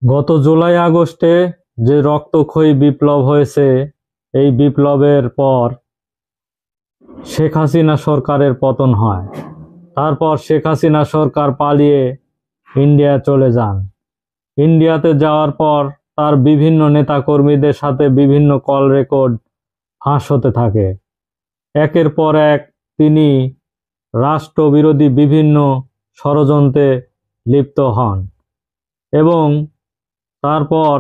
গত জুলাই আগস্টে যে রক্তক্ষয়ী বিপ্লব হয়েছে, এই বিপ্লবের পর শেখ হাসিনা সরকারের পতন হয়। তারপর শেখ হাসিনা সরকার পালিয়ে ইন্ডিয়া চলে যান। ইন্ডিয়াতে যাওয়ার পর তার বিভিন্ন নেতাকর্মীদের সাথে বিভিন্ন কল রেকর্ড ফাঁস হতে থাকে। একের পর এক তিনি রাষ্ট্রবিরোধী বিভিন্ন ষড়যন্ত্রে লিপ্ত হন এবং তারপর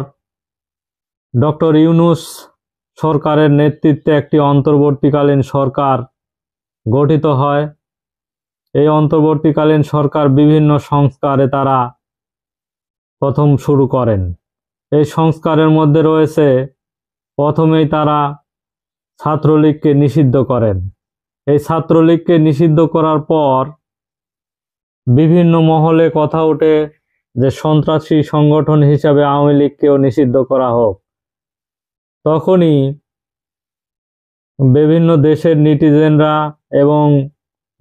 ডক্টর ইউনূস সরকারের নেতৃত্বে একটি অন্তর্বর্তীকালীন সরকার গঠিত হয়। এই অন্তর্বর্তীকালীন সরকার বিভিন্ন সংস্কারে তারা প্রথম শুরু করেন। এই সংস্কারের মধ্যে রয়েছে, প্রথমেই তারা ছাত্রলীগকে নিষিদ্ধ করেন। এই ছাত্রলীগকে নিষিদ্ধ করার পর বিভিন্ন মহলে কথা ওঠে যে সন্ত্রাসী সংগঠন হিসাবে আওয়ামী লীগকেও নিষিদ্ধ করা হোক। তখনই বিভিন্ন দেশের নেটিজেনরা এবং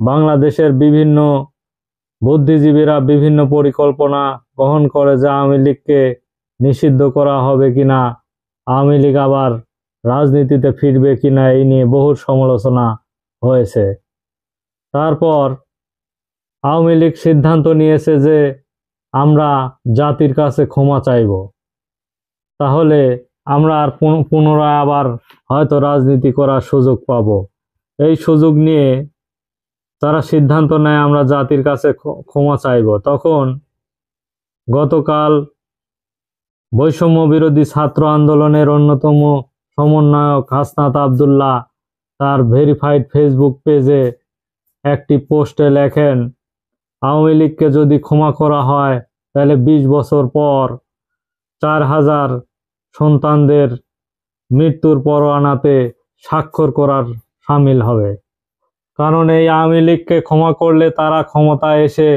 বাংলাদেশের বিভিন্ন বুদ্ধিজীবীরা বিভিন্ন পরিকল্পনা গ্রহণ করে যে আওয়ামী লীগকে নিষিদ্ধ করা হবে কিনা, আওয়ামী লীগ আবার রাজনীতিতে ফিরবে কিনা, এই নিয়ে বহু সমালোচনা হয়েছে। তারপর আওয়ামী লীগ সিদ্ধান্ত নিয়েছে যে আমরা জাতির কাছে ক্ষমা চাইব, তাহলে আমরা আর পুনরায় আবার হয়তো রাজনীতি করার সুযোগ পাব। এই সুযোগ নিয়ে তারা সিদ্ধান্ত নেয় আমরা জাতির কাছে ক্ষমা চাইব। তখন গতকাল বৈষম্য বিরোধী ছাত্র আন্দোলনের অন্যতম সমন্বয়ক হাসনাত আবদুল্লাহ তার ভেরিফাইড ফেসবুক পেজে একটি পোস্টে লেখেন, আওয়ামী লীগকে যদি ক্ষমা করা হয় তাহলে ২০ বছর পর ৪,০০০ সন্তানদের মৃত্যুর পরোয়ানাতে স্বাক্ষর করার সামিল হবে। কারণ এই আওয়ামী লীগকে ক্ষমা করলে তারা ক্ষমতায় এসে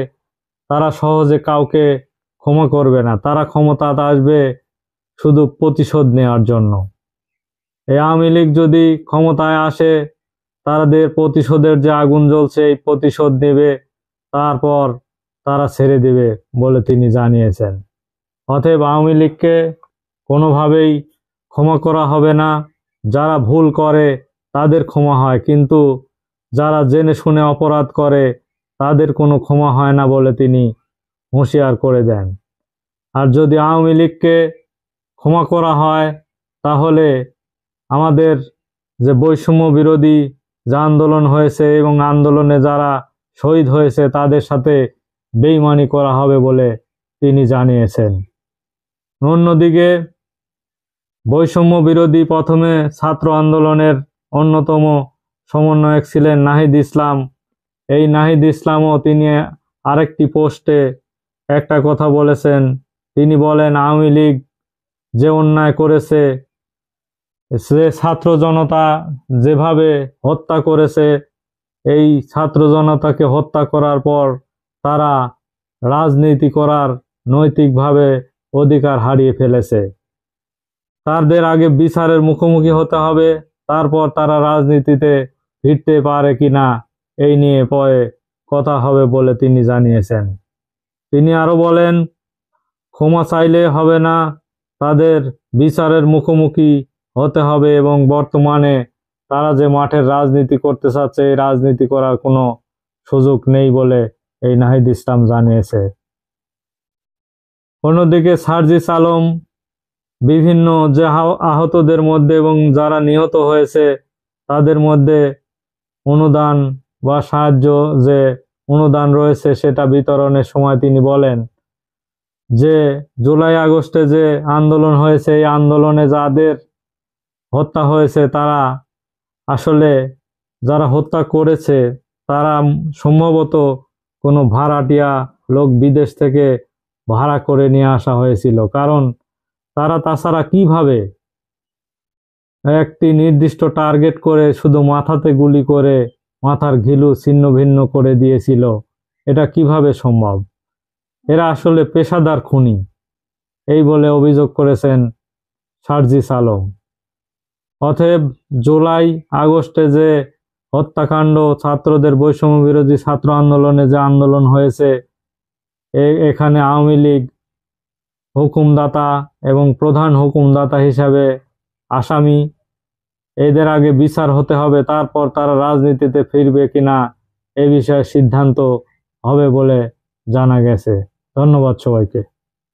তারা সহজে কাউকে ক্ষমা করবে না। তারা ক্ষমতাতে আসবে শুধু প্রতিশোধ নেওয়ার জন্য। এই আওয়ামী লীগ যদি ক্ষমতায় আসে, তাদের প্রতিশোধের যে আগুন জ্বলছে এই প্রতিশোধ নেবে, তারপর তারা ছেড়ে দেবে বলে তিনি জানিয়েছেন। অতএব আওয়ামী লীগকে কোনোভাবেই ক্ষমা করা হবে না। যারা ভুল করে তাদের ক্ষমা হয়, কিন্তু যারা জেনে শুনে অপরাধ করে তাদের কোনো ক্ষমা হয় না বলে তিনি হুঁশিয়ার করে দেন। আর যদি আওয়ামী লীগকে ক্ষমা করা হয় তাহলে আমাদের যে বৈষম্য বিরোধী যে আন্দোলন হয়েছে এবং আন্দোলনে যারা শহীদ হয়েছে তাদের সাথে বেইমানি করা হবে বলে তিনি জানিয়েছেন। অন্যদিকে বৈষম্য বিরোধী প্রথমে ছাত্র আন্দোলনের অন্যতম সমন্বয়ক ছিলেন নাহিদ ইসলাম। এই নাহিদ ইসলামও তিনি আরেকটি পোস্টে একটা কথা বলেছেন। তিনি বলেন, আওয়ামী লীগ যে অন্যায় করেছে, সে ছাত্র জনতা যেভাবে হত্যা করেছে, এই ছাত্র জনতাকে হত্যা করার পর তারা রাজনীতি করার নৈতিকভাবে অধিকার হারিয়ে ফেলেছে। তাদের আগে বিচারের মুখোমুখি হতে হবে, তারপর তারা রাজনীতিতে ফিরতে পারে কিনা এই নিয়ে পরে কথা হবে বলে তিনি জানিয়েছেন। তিনি আরো বলেন, ক্ষমা চাইলে হবে না, তাদের বিচারের মুখোমুখি হতে হবে এবং বর্তমানে তারা যে মাঠের রাজনীতি করতে চাচ্ছে এই রাজনীতি করার কোনো সুযোগ নেই বলে এই নাহিদ ইসলাম জানিয়েছে। অন্যদিকে সার্জিস আলম বিভিন্ন যে আহতদের মধ্যে এবং যারা নিহত হয়েছে তাদের মধ্যে অনুদান বা সাহায্য যে অনুদান রয়েছে সেটা বিতরণের সময় তিনি বলেন যে জুলাই আগস্টে যে আন্দোলন হয়েছে এই আন্দোলনে যাদের হত্যা হয়েছে তারা আসলে যারা হত্যা করেছে তারা সম্ভবত কোনো ভাড়াটিয়া লোক বিদেশ থেকে ভাড়া করে নিয়ে আসা হয়েছিল। কারণ তারা তাছাড়া কিভাবে একটি নির্দিষ্ট টার্গেট করে শুধু মাথাতে গুলি করে মাথার ঘিলু ছিন্ন ভিন্ন করে দিয়েছিল, এটা কিভাবে সম্ভব? এরা আসলে পেশাদার খুনি, এই বলে অভিযোগ করেছেন সার্জিস আলম। অতএব জুলাই আগস্টে যে হত্যাকাণ্ড, ছাত্রদের বৈষম্য বিরোধী ছাত্র আন্দোলনে যে আন্দোলন হয়েছে, এখানে আওয়ামী লীগ হুকুমদাতা এবং প্রধান হুকুমদাতা হিসাবে আসামি, এদের আগে বিচার হতে হবে, তারপর তারা রাজনীতিতে ফিরবে কিনা এ বিষয়ে সিদ্ধান্ত হবে বলে জানা গেছে। ধন্যবাদ সবাইকে।